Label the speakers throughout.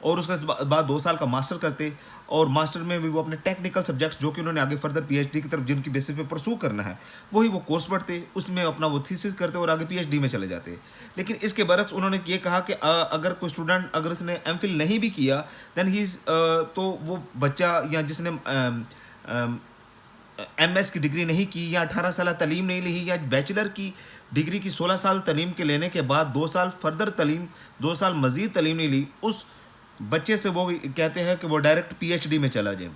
Speaker 1: اور اس کے بعد 2 سال کا ماسٹر کرتے, اور ماسٹر میں بھی وہ اپنے ٹیکنیکل سبجیکٹس جو کہ انہوں نے آگے فردر پی ایچ ڈی کی طرف جن کی بیسس پہ پرسو کرنا ہے وہی وہ کورس پڑھتے, اس میں اپنا وہ تھیسس کرتے اور آگے پی ایچ ڈی میں چلے جاتے. لیکن اس کے برعکس انہوں نے یہ کہا کہ اگر کوئی اسٹوڈنٹ اگر اس نے ایم فل نہیں بھی کیا دین تو وہ بچہ یا جس نے ایم ایس کی ڈگری نہیں کی یا 18 سالہ تعلیم نہیں لی یا بیچلر کی ڈگری کی 16 سال تعلیم کے لینے کے بعد 2 سال فردر تعلیم 2 سال مزید تعلیم نہیں لی, اس بچے سے وہ کہتے ہیں کہ وہ ڈائریکٹ پی ایچ ڈی میں چلا جائے.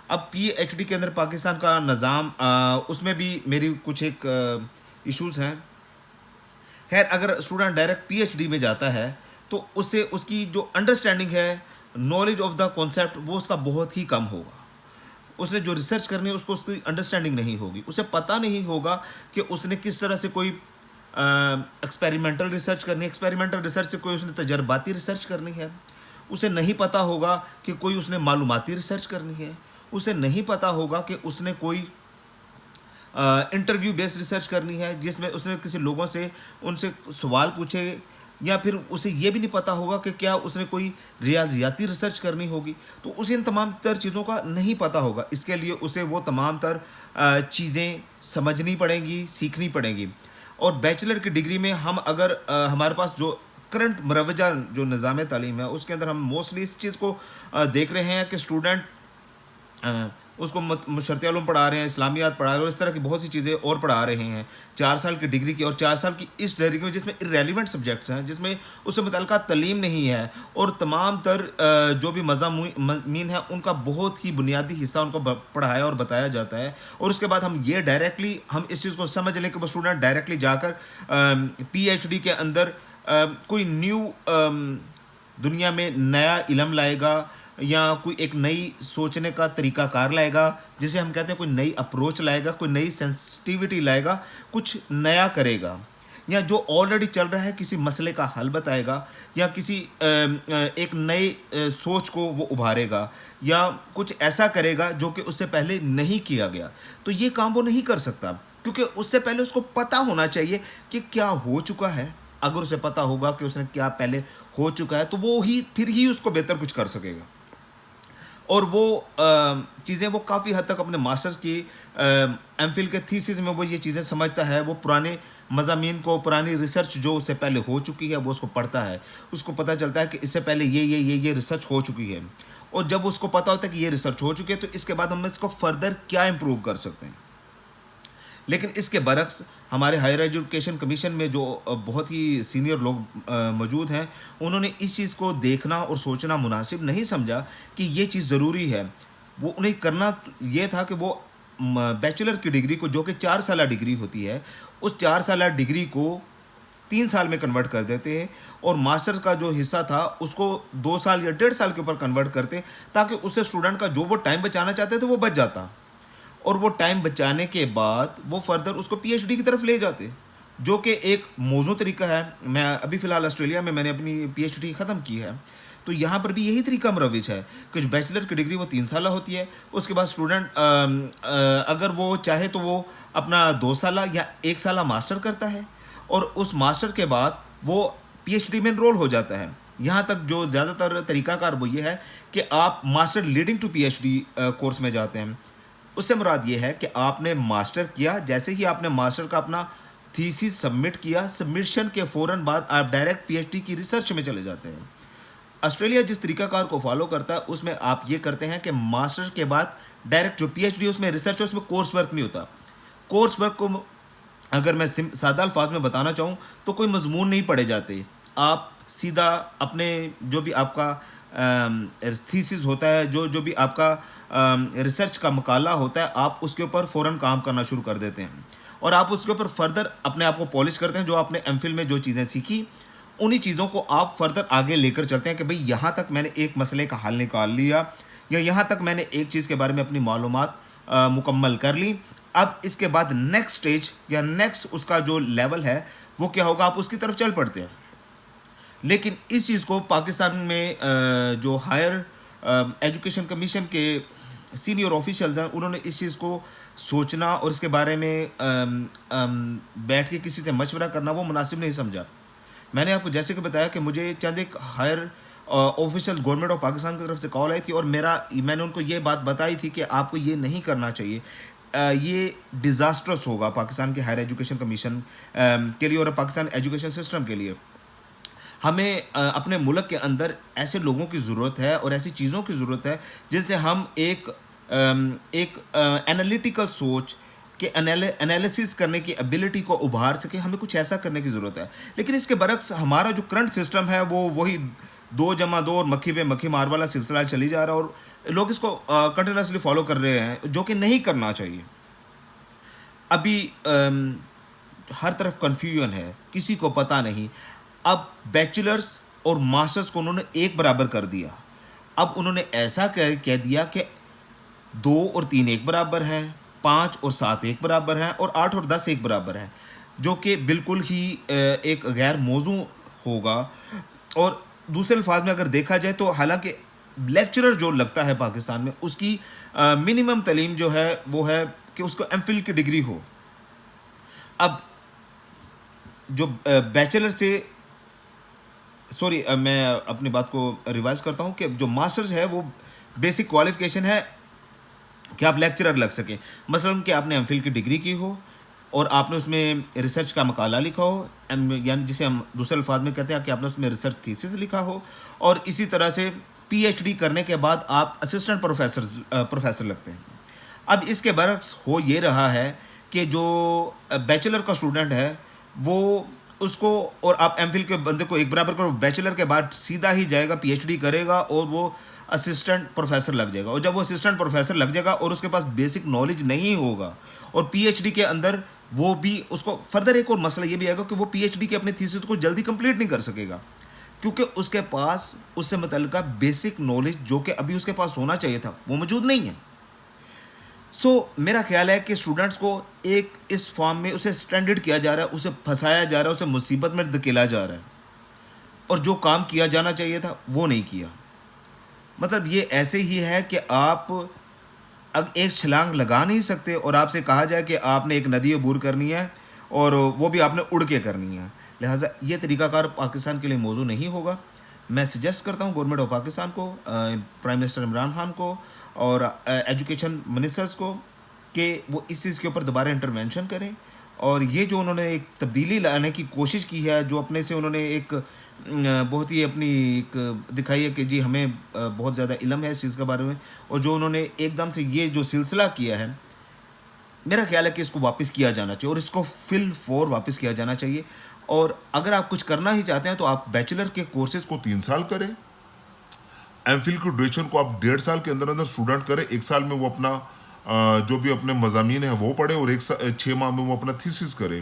Speaker 1: اب پی ایچ ڈی کے اندر پاکستان کا نظام اس میں بھی میری کچھ ایک ایشوز ہیں. خیر اگر student direct P H D میں جاتا ہے تو اس سے اس کی جو انڈرسٹینڈنگ ہے, نالج آف دا کانسیپٹ, وہ اس کا بہت ہی کم ہوگا. اس نے جو ریسرچ کرنی ہے اس کو اس کی انڈرسٹینڈنگ نہیں ہوگی, اسے پتہ نہیں ہوگا کہ اس نے کس طرح سے کوئی ایکسپیریمنٹل ریسرچ کرنی ہے, ایکسپیریمنٹل ریسرچ سے کوئی اس نے تجرباتی ریسرچ کرنی ہے, اسے نہیں پتہ ہوگا کہ کوئی اس نے معلوماتی ریسرچ کرنی ہے, اسے نہیں پتہ ہوگا کہ اس نے کوئی انٹرویو بیس ریسرچ کرنی ہے جس میں اس نے کسی لوگوں سے ان سے سوال پوچھے, یا پھر اسے یہ بھی نہیں پتہ ہوگا کہ کیا اس نے کوئی ریاضیاتی ریسرچ کرنی ہوگی. تو اسے ان تمام تر چیزوں کا نہیں پتہ ہوگا. اس کے لیے اسے وہ تمام تر چیزیں سمجھنی پڑیں گی, سیکھنی پڑیں گی. اور بیچلر کی ڈگری میں ہم اگر ہمارے پاس جو کرنٹ مروجہ جو نظام تعلیم ہے اس کے اندر ہم موسٹلی اس چیز کو دیکھ رہے ہیں کہ اسٹوڈنٹ اس کو شرعی علوم پڑھا رہے ہیں, اسلامیات پڑھا رہے ہیں, اور اس طرح کی بہت سی چیزیں اور پڑھا رہے ہیں 4 سال کی ڈگری کی, اور 4 سال کی اس ڈگری میں جس میں ارریلیونٹ سبجیکٹس ہیں, جس میں اس سے متعلقہ تعلیم نہیں ہے, اور تمام تر جو بھی مضامین ہیں ان کا بہت ہی بنیادی حصہ ان کو پڑھایا اور بتایا جاتا ہے. اور اس کے بعد ہم یہ ڈائریکٹلی ہم اس چیز کو سمجھ لیں کہ وہ اسٹوڈنٹ ڈائریکٹلی جا کر پی ایچ ڈی کے اندر کوئی نیو دنیا میں نیا علم لائے گا, یا کوئی ایک نئی سوچنے کا طریقہ کار لائے گا, جسے ہم کہتے ہیں کوئی نئی اپروچ لائے گا, کوئی نئی سینسٹیوٹی لائے گا, کچھ نیا کرے گا, یا جو آلریڈی چل رہا ہے کسی مسئلے کا حل بتائے گا, یا کسی ایک نئے سوچ کو وہ ابھارے گا, یا کچھ ایسا کرے گا جو کہ اس سے پہلے نہیں کیا گیا. تو یہ کام وہ نہیں کر سکتا, کیونکہ اس سے پہلے اس کو پتہ ہونا چاہیے کہ کیا ہو چکا ہے. اگر اسے پتہ ہوگا کہ اس نے کیا پہلے ہو چکا ہے تو وہ پھر ہی اس کو بہتر کچھ کر سکے گا. اور وہ چیزیں وہ کافی حد تک اپنے ماسٹرز کی ایم فل کے تھیسس میں وہ یہ چیزیں سمجھتا ہے. وہ پرانے مضامین کو, پرانی ریسرچ جو اس سے پہلے ہو چکی ہے وہ اس کو پڑھتا ہے, اس کو پتہ چلتا ہے کہ اس سے پہلے یہ ریسرچ ہو چکی ہے, اور جب اس کو پتہ ہوتا ہے کہ یہ ریسرچ ہو چکی ہے تو اس کے بعد ہم اس کو فردر کیا امپروو کر سکتے ہیں. لیکن اس کے برعکس ہمارے ہائر ایجوکیشن کمیشن میں جو بہت ہی سینئر لوگ موجود ہیں, انہوں نے اس چیز کو دیکھنا اور سوچنا مناسب نہیں سمجھا کہ یہ چیز ضروری ہے. وہ انہیں کرنا یہ تھا کہ وہ بیچلر کی ڈگری کو, جو کہ 4 سالہ ڈگری ہوتی ہے, اس 4 سالہ ڈگری کو 3 سال میں کنورٹ کر دیتے ہیں, اور ماسٹر کا جو حصہ تھا اس کو 2 سال یا 1.5 سال کے اوپر کنورٹ کرتے, تاکہ اس سے اسٹوڈنٹ کا جو وہ ٹائم بچانا چاہتے تھے وہ بچ جاتا, اور وہ ٹائم بچانے کے بعد وہ فردر اس کو پی ایچ ڈی کی طرف لے جاتے, جو کہ ایک موزوں طریقہ ہے. میں ابھی فی الحال آسٹریلیا میں نے اپنی پی ایچ ڈی ختم کی ہے, تو یہاں پر بھی یہی طریقہ مروج ہے کہ بیچلر کی ڈگری وہ 3 سالہ ہوتی ہے. اس کے بعد اسٹوڈنٹ اگر وہ چاہے تو وہ اپنا 2 سالہ یا 1 سالہ ماسٹر کرتا ہے, اور اس ماسٹر کے بعد وہ پی ایچ ڈی میں انرول ہو جاتا ہے. یہاں تک جو زیادہ تر طریقہ کار وہ یہ ہے کہ آپ master leading to P H D course میں جاتے ہیں. اس سے مراد یہ ہے کہ آپ نے ماسٹر کیا, جیسے ہی آپ نے ماسٹر کا اپنا تھیسس سبمٹ کیا, سبمشن کے فوراً بعد آپ ڈائریکٹ پی ایچ ڈی کی ریسرچ میں چلے جاتے ہیں. آسٹریلیا جس طریقہ کار کو فالو کرتا ہے اس میں آپ یہ کرتے ہیں کہ ماسٹر کے بعد ڈائریکٹ جو پی ایچ ڈی اس میں ریسرچ ہے, اس میں کورس ورک نہیں ہوتا. کورس ورک کو اگر میں سادہ الفاظ میں بتانا چاہوں تو کوئی مضمون نہیں پڑھے جاتے, آپ سیدھا اپنے جو بھی آپ کا تھیسس ہوتا ہے, جو بھی آپ کا ریسرچ کا مقالہ ہوتا ہے, آپ اس کے اوپر فوراً کام کرنا شروع کر دیتے ہیں, اور آپ اس کے اوپر فردر اپنے آپ کو پالش کرتے ہیں. جو آپ نے ایم فل میں جو چیزیں سیکھی انہی چیزوں کو آپ فردر آگے لے کر چلتے ہیں کہ بھئی یہاں تک میں نے ایک مسئلے کا حل نکال لیا, یا یہاں تک میں نے ایک چیز کے بارے میں اپنی معلومات مکمل کر لی. اب اس کے بعد نیکسٹ سٹیج یا نیکسٹ اس کا جو لیول ہے وہ کیا ہوگا, آپ اس کی طرف چل پڑتے ہیں. لیکن اس چیز کو پاکستان میں جو ہائر ایجوکیشن کمیشن کے سینئر آفیشلز ہیں, انہوں نے اس چیز کو سوچنا اور اس کے بارے میں بیٹھ کے کسی سے مشورہ کرنا وہ مناسب نہیں سمجھا. میں نے آپ کو جیسے کہ بتایا کہ مجھے چند ایک higher official government of Pakistan کی طرف سے کال آئی تھی، اور میں نے ان کو یہ بات بتائی تھی کہ آپ کو یہ نہیں کرنا چاہیے، یہ ڈیزاسٹرس ہوگا پاکستان کے ہائر ایجوکیشن کمیشن کے لیے اور پاکستان ایجوکیشن سسٹم کے لیے. ہمیں اپنے ملک کے اندر ایسے لوگوں کی ضرورت ہے اور ایسی چیزوں کی ضرورت ہے جن سے ہم ایک انالیٹیکل سوچ کہ انالیسس کرنے کی ایبلٹی کو ابھار سکیں. ہمیں کچھ ایسا کرنے کی ضرورت ہے. لیکن اس کے برعکس ہمارا جو کرنٹ سسٹم ہے وہ وہی 2+2 اور مکھی پہ مکھی مار والا سلسلہ چلی جا رہا ہے، اور لوگ اس کو کنٹینیوسلی فالو کر رہے ہیں، جو کہ نہیں کرنا چاہیے. ابھی ہر طرف کنفیوژن ہے، کسی کو پتہ نہیں. اب بیچلرز اور ماسٹرز کو انہوں نے ایک برابر کر دیا. اب انہوں نے ایسا کہہ دیا کہ 2 اور 3 ایک برابر ہیں، 5 اور 7 ایک برابر ہیں، اور 8 اور 10 ایک برابر ہیں، جو کہ بالکل ہی ایک غیر موضوع ہوگا. اور دوسرے الفاظ میں اگر دیکھا جائے تو حالانکہ لیکچرر جو لگتا ہے پاکستان میں، اس کی منیمم تعلیم جو ہے وہ ہے کہ اس کو ایم فل کی ڈگری ہو. اب جو بیچلر سے میں اپنی بات کو ریوائز کرتا ہوں کہ جو ماسٹرز ہے وہ بیسک کوالیفیکیشن ہے کہ آپ لیکچرر لگ سکیں. مثلا کہ آپ نے ایم فل کی ڈگری کی ہو اور آپ نے اس میں ریسرچ کا مقالہ لکھا ہو، یعنی جسے ہم دوسرے الفاظ میں کہتے ہیں کہ آپ نے اس میں ریسرچ تھیسس لکھا ہو، اور اسی طرح سے پی ایچ ڈی کرنے کے بعد آپ اسسٹنٹ پروفیسر لگتے ہیں. اب اس کے برعکس ہو یہ رہا ہے کہ جو بیچلر کا اسٹوڈنٹ ہے وہ اس کو، اور آپ ایم فل کے بندے کو ایک برابر کرو، بیچلر کے بعد سیدھا ہی جائے گا پی ایچ ڈی کرے گا اور وہ اسسٹنٹ پروفیسر لگ جائے گا. اور جب وہ اسسٹنٹ پروفیسر لگ جائے گا اور اس کے پاس بیسک نالج نہیں ہوگا، اور پی ایچ ڈی کے اندر وہ بھی اس کو فردر ایک اور مسئلہ یہ بھی آئے گا کہ وہ پی ایچ ڈی کے اپنے تھیسس کو جلدی کمپلیٹ نہیں کر سکے گا، کیونکہ اس کے پاس اس سے متعلقہ بیسک نالج جو کہ ابھی اس کے پاس ہونا چاہیے تھا وہ موجود نہیں ہے. میرا خیال ہے کہ اسٹوڈنٹس کو ایک اس فارم میں اسے اسٹینڈرڈ کیا جا رہا ہے، اسے پھنسایا جا رہا ہے، اسے مصیبت میں دھکیلا جا رہا ہے، اور جو کام کیا جانا چاہیے تھا وہ نہیں کیا. مطلب یہ ایسے ہی ہے کہ آپ ایک چھلانگ لگا نہیں سکتے اور آپ سے کہا جائے کہ آپ نے ایک ندی عبور کرنی ہے اور وہ بھی آپ نے اڑ کے کرنی ہے. لہٰذا یہ طریقہ کار پاکستان کے لیے موضوع نہیں ہوگا. میں سجیسٹ کرتا ہوں گورنمنٹ آف پاکستان کو، پرائم منسٹر عمران خان کو اور ایجوکیشن منسٹرز کو کہ وہ اس چیز کے اوپر دوبارہ انٹرونشن کریں. اور یہ جو انہوں نے ایک تبدیلی لانے کی کوشش کی ہے، جو اپنے سے انہوں نے ایک بہت ہی اپنی ایک دکھائی ہے کہ جی ہمیں بہت زیادہ علم ہے اس چیز کے بارے میں، اور جو انہوں نے ایک دم سے یہ جو سلسلہ کیا ہے، میرا خیال ہے کہ اس کو واپس کیا جانا چاہیے اور اس کو فل فور واپس کیا جانا چاہیے. اور اگر آپ کچھ کرنا ہی چاہتے ہیں تو آپ بیچلر کے کورسز
Speaker 2: کو 3 سال کریں، ایم فل کی ڈیوریشن کو آپ 1.5 سال کے اندر اسٹوڈنٹ کریں. 1 سال میں وہ اپنا جو بھی اپنے مضامین ہیں وہ پڑھے، اور 6 ماہ میں وہ اپنا تھیسس کرے،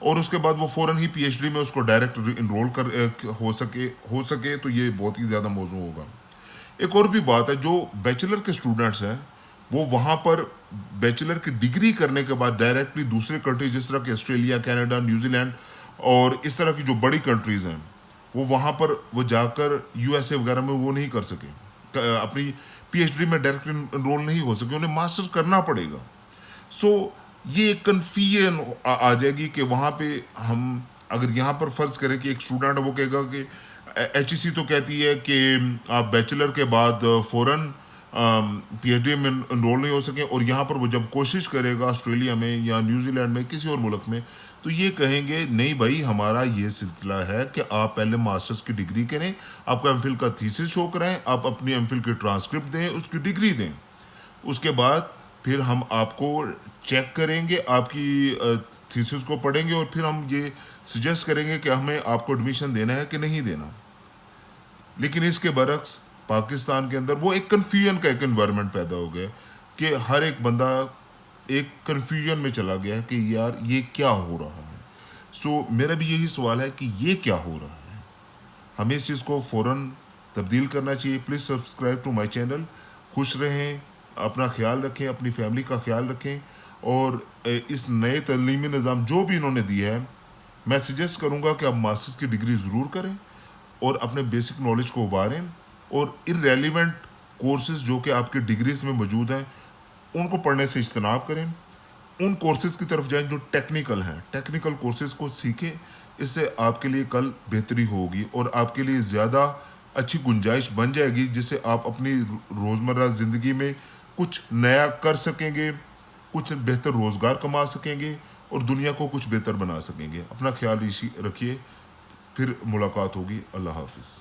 Speaker 2: اور اس کے بعد وہ فوراً ہی پی ایچ ڈی میں اس کو ڈائریکٹ انرول ہو سکے تو یہ بہت ہی زیادہ موضوع ہوگا. ایک اور بھی بات ہے، جو بیچلر کے اسٹوڈنٹس ہیں وہ وہاں پر بیچلر کی ڈگری کرنے کے بعد ڈائریکٹلی دوسرے کنٹریز جس طرح کہ آسٹریلیا، کینیڈا، نیوزی لینڈ اور اس طرح کی جو بڑی کنٹریز ہیں، وہ وہاں پر وہ جا کر یو ایس اے وغیرہ میں وہ نہیں کر سکے، اپنی پی ایچ ڈی میں ڈائریکٹ انرول نہیں ہو سکے، انہیں ماسٹر کرنا پڑے گا. یہ ایک کنفیوژن آ جائے گی کہ وہاں پہ ہم اگر یہاں پر فرض کریں کہ ایک اسٹوڈنٹ وہ کہے گا کہ ایچ ای سی تو کہتی ہے کہ آپ بیچلر کے بعد فوراً پی ایچ ڈی میں انرول نہیں ہو سکیں، اور یہاں پر وہ جب کوشش کرے گا آسٹریلیا میں یا نیوزی لینڈ میں کسی اور ملک میں تو یہ کہیں گے نہیں بھائی ہمارا یہ سلسلہ ہے کہ آپ پہلے ماسٹرز کی ڈگری کریں، آپ کا ایم فل کا تھیسس شو کریں، آپ اپنی ایم فل کی ٹرانسکرپٹ دیں، اس کی ڈگری دیں، اس کے بعد پھر ہم آپ کو چیک کریں گے، آپ کی تھیسس کو پڑھیں گے، اور پھر ہم یہ سجیسٹ کریں گے کہ ہمیں آپ کو ایڈمیشن دینا ہے کہ نہیں دینا. لیکن اس کے برعکس پاکستان کے اندر وہ ایک کنفیوژن کا ایک انوائرمنٹ پیدا ہو گیا کہ ہر ایک بندہ ایک کنفیوژن میں چلا گیا کہ یار یہ کیا ہو رہا ہے. میرا بھی یہی سوال ہے کہ یہ کیا ہو رہا ہے، ہمیں اس چیز کو فوراً تبدیل کرنا چاہیے. Please subscribe to my channel. خوش رہیں، اپنا خیال رکھیں، اپنی فیملی کا خیال رکھیں، اور اس نئے تعلیمی نظام جو بھی انہوں نے دیا ہے، میں سجیسٹ کروں گا کہ آپ ماسٹرز کی ڈگری ضرور کریں اور اپنے بیسک نالج کو ابھاریں، اور ارریلیونٹ کورسز جو کہ آپ کی ڈگریز میں موجود ہیں ان کو پڑھنے سے اجتناب کریں. ان کورسز کی طرف جائیں جو ٹیکنیکل ہیں، ٹیکنیکل کورسز کو سیکھیں. اس سے آپ کے لیے کل بہتری ہوگی اور آپ کے لیے زیادہ اچھی گنجائش بن جائے گی جس سے آپ اپنی روزمرہ زندگی میں کچھ نیا کر سکیں گے، کچھ بہتر روزگار کما سکیں گے اور دنیا کو کچھ بہتر بنا سکیں گے۔ اپنا خیال اسی رکھیے، پھر ملاقات ہوگی۔ اللہ حافظ۔